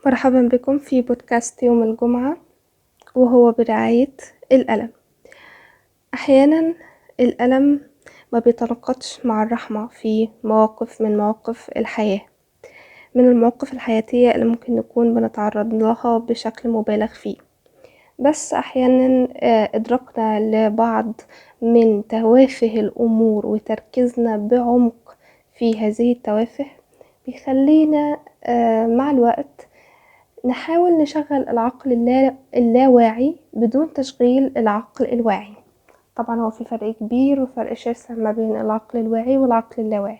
مرحبا بكم في بودكاست يوم الجمعة، وهو برعاية الألم. أحيانا الألم ما بيتناقضش مع الرحمة في مواقف من مواقف الحياة، من المواقف الحياتية اللي ممكن نكون بنتعرض لها بشكل مبالغ فيه. بس أحيانا إدراكنا لبعض من توافه الأمور وتركيزنا بعمق في هذه التوافه بيخلينا مع الوقت نحاول نشغل العقل اللاواعي بدون تشغيل العقل الواعي. طبعا هو في فرق كبير وفرق شاسع ما بين العقل الواعي والعقل اللاواعي،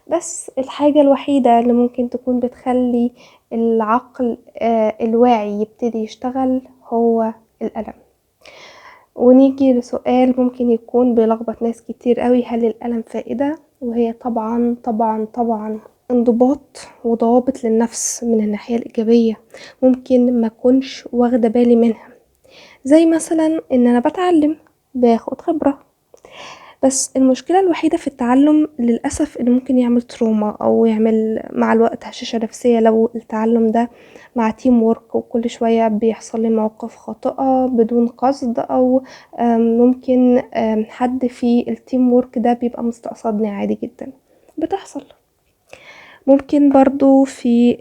بس الحاجة الوحيدة اللي ممكن تكون بتخلي العقل الواعي يبتدي يشتغل هو الألم. ونيجي لسؤال ممكن يكون بيلخبط ناس كتير قوي: هل الألم فائدة؟ وهي طبعا طبعا طبعا انضباط وضوابط للنفس من الناحية الإيجابية ممكن ما كنش واخدة بالي منها، زي مثلا ان انا بتعلم باخد خبرة، بس المشكلة الوحيدة في التعلم للأسف انه ممكن يعمل تروما او يعمل مع الوقت هشاشة نفسية لو التعلم ده مع تيم وورك وكل شوية بيحصل لي مواقف خاطئة بدون قصد، او ممكن حد في التيم وورك ده بيبقى مستقصدني عادي جدا، بتحصل. ممكن برضو في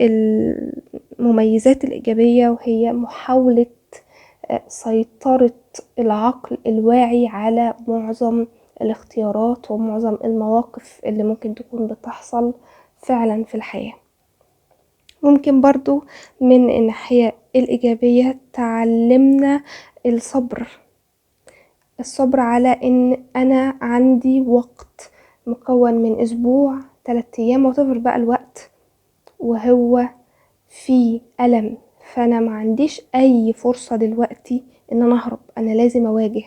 المميزات الإيجابية وهي محاولة سيطرة العقل الواعي على معظم الاختيارات ومعظم المواقف اللي ممكن تكون بتحصل فعلا في الحياة. ممكن برضو من الناحية الإيجابية تعلمنا الصبر على ان انا عندي وقت مكون من اسبوع 3 ايام وتفر بقى الوقت وهو في ألم، فانا ما عنديش اي فرصة دلوقتي ان انا اهرب، انا لازم اواجه،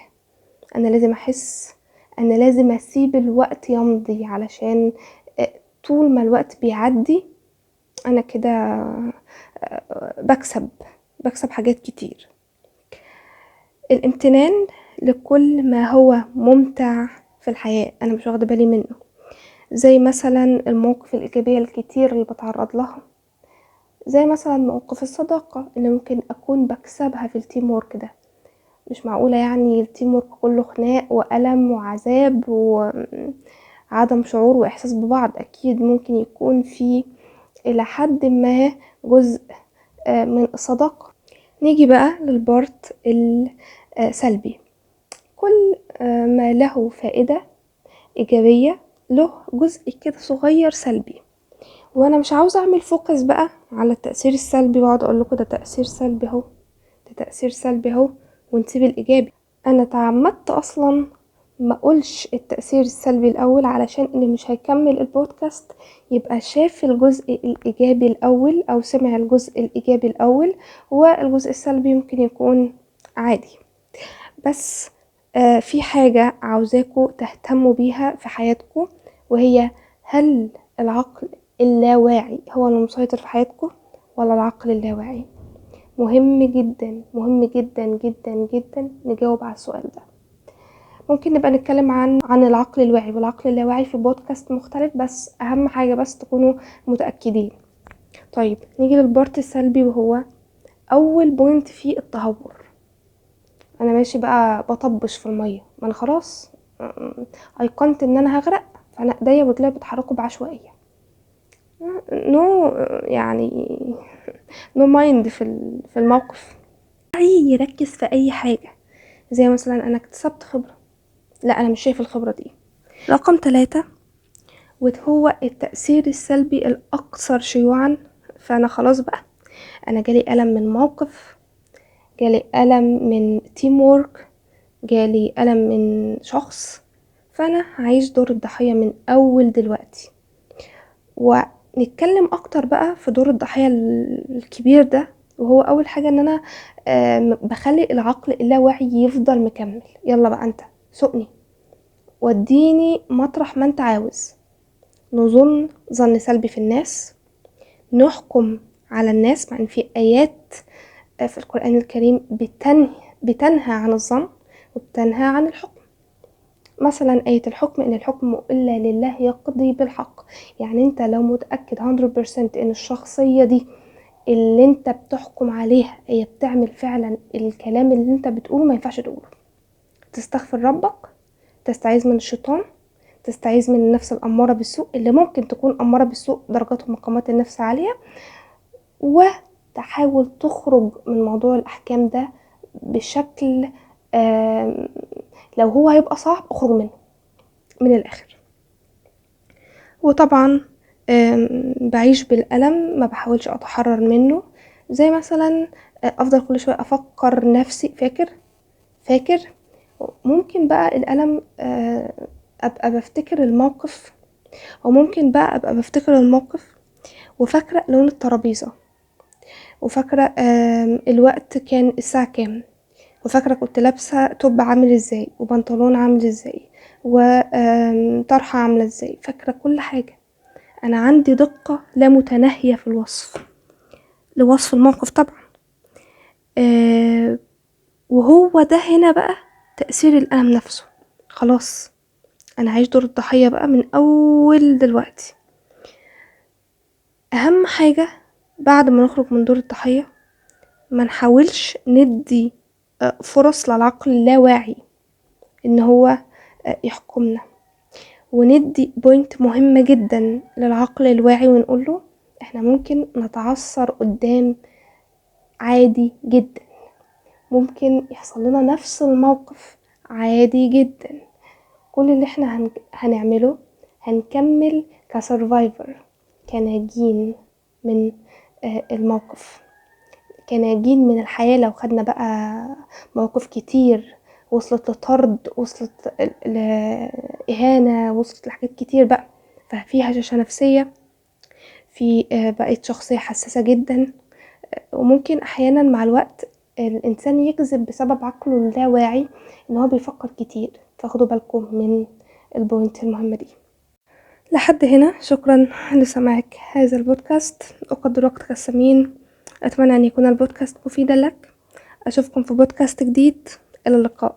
انا لازم احس، انا لازم اسيب الوقت يمضي، علشان طول ما الوقت بيعدي انا كده بكسب حاجات كتير. الامتنان لكل ما هو ممتع في الحياة انا مش واخده بالي منه، زي مثلا المواقف الإيجابية الكتير اللي بتعرض لها، زي مثلا موقف الصداقة اللي ممكن أكون بكسبها في التيم وورك ده. مش معقولة يعني التيم وورك كله خناق وألم وعذاب وعدم شعور وإحساس ببعض، أكيد ممكن يكون في إلى حد ما جزء من الصداقة. نيجي بقى للبارت السلبي. كل ما له فائدة إيجابية له جزء كده صغير سلبي، وانا مش عاوزه اعمل فوكس بقى على التأثير السلبي واقعد اقول لكم ده تأثير سلبي اهو، ده تأثير سلبي اهو، ونسيب الايجابي. انا تعمدت اصلا ما اقولش التأثير السلبي الاول علشان اللي مش هيكمل البودكاست يبقى شاف الجزء الايجابي الاول او سمع الجزء الايجابي الاول، والجزء السلبي ممكن يكون عادي. بس في حاجة عاوزاكم تهتموا بيها في حياتكم، وهي هل العقل اللاواعي هو المسيطر في حياتكم ولا العقل اللاواعي؟ مهم جدا مهم جدا جدا جدا نجاوب على السؤال ده. ممكن نبقى نتكلم عن العقل الواعي والعقل اللاواعي في بودكاست مختلف، بس اهم حاجة بس تكونوا متأكدين. طيب نيجي للبارت السلبي، وهو اول بوينت فيه التهور. انا ماشي بقى بطبش في المية، ما انا خلاص ايقنت ان انا هغرق، فانا ايديا ورجليا بيتحركوا بعشوائية. نو يعني نو مايند في الموقف. يركز في اي حاجة، زي مثلا انا اكتسبت خبرة، لا انا مش شايف الخبرة دي. رقم 3 وهو التأثير السلبي الاكثر شيوعا. فانا خلاص بقى انا جالي ألم من موقف، جالي ألم من تيم وورك، جالي ألم من شخص، فانا هعيش دور الضحية من اول دلوقتي. ونتكلم اكتر بقى في دور الضحية الكبير ده، وهو اول حاجة ان انا بخلي العقل اللاواعي يفضل مكمل. يلا بقى انت سوقني وديني مطرح ما انت عاوز، نظن ظن سلبي في الناس، نحكم على الناس، مع ان في ايات في القرآن الكريم بتنهى عن الظن وبتنهى عن الحكم. مثلا آية الحكم إن الحكم إلا لله يقضي بالحق، يعني انت لو متأكد 100% ان الشخصية دي اللي انت بتحكم عليها هي بتعمل فعلا الكلام اللي انت بتقوله ما ينفعش تقوله. تستغفر ربك، تستعيذ من الشيطان، تستعيذ من النفس الأمارة بالسوء اللي ممكن تكون أمارة بالسوء درجات ومقامات النفس عالية، وتحاول تخرج من موضوع الأحكام ده بشكل لو هو هيبقى صعب اخرج منه من الآخر. وطبعا بعيش بالألم، ما بحاولش أتحرر منه. زي مثلا أفضل كل شوية أفكر نفسي فاكر ممكن بقى الألم أبقى بفتكر الموقف، وممكن بقى أبقى بفتكر الموقف وفاكرة لون الترابيزة، وفاكرة الوقت كان الساعة كام، وفاكرة كنت لابسة توب عامل ازاي وبنطلون عامل ازاي وطرحة عاملة ازاي، فاكرة كل حاجة. أنا عندي دقة لا متناهية في الوصف لوصف الموقف طبعا. وهو ده هنا بقى تأثير الألم نفسه. خلاص أنا عايش دور الضحية بقى من أول دلوقتي. أهم حاجة بعد ما نخرج من دور الضحية ما نحاولش ندي فرص للعقل اللاواعي إن هو يحكمنا، وندي بوينت مهمة جدا للعقل الواعي ونقوله احنا ممكن نتعثر قدام عادي جدا، ممكن يحصل لنا نفس الموقف عادي جدا. كل اللي احنا هنعمله هنكمل كسرفايفر، كناجين من الموقف، كناجين من الحياة. لو خدنا بقى مواقف كتير وصلت لطرد، وصلت لإهانة، وصلت لحاجات كتير بقى، ففي هشاشة نفسية، في بقيت شخصية حساسة جدا. وممكن أحيانا مع الوقت الإنسان يكذب بسبب عقله اللاواعي إن هو بيفكر كتير. فاخدوا بالكم من البوينت المهمة دي. لحد هنا شكرا لسماعك هذا البودكاست، أقدر وقتك الثمين. أتمنى أن يكون البودكاست مفيدا لك. أشوفكم في بودكاست جديد، إلى اللقاء.